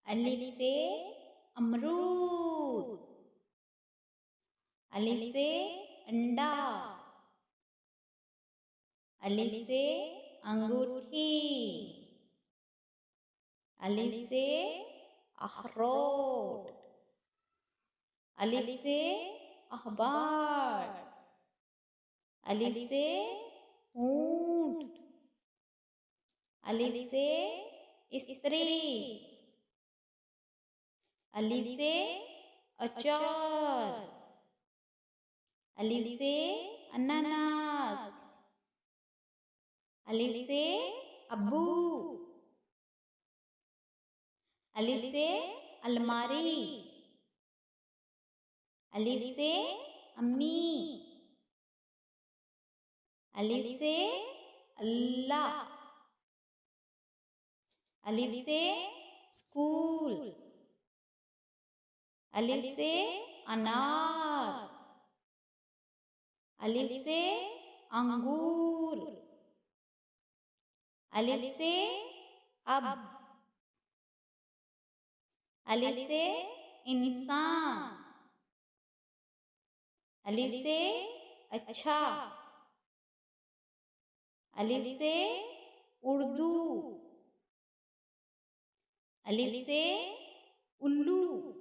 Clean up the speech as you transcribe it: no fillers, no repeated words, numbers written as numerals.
अलिफ से अमरूद। अलिफ से अंडा। अलिफ से अंगूठी। अलिफ से अखरोट। अलिफ से अखबार। अलिफ से ऊंट। अलिफ से स्त्री। अलिफ से अचार। अलिफ से अनानास। अलिफ से अब्बू। अलिफ से अलमारी। अलिफ से अम्मी। अलिफ से अल्लाह। अलिफ से स्कूल। अलिफ से अनार। अलिफ से अंगूर। अलिफ से अब। अलिफ से इंसान। अलिफ से अच्छा। अलिफ से उर्दू। अलिफ से उल्लू।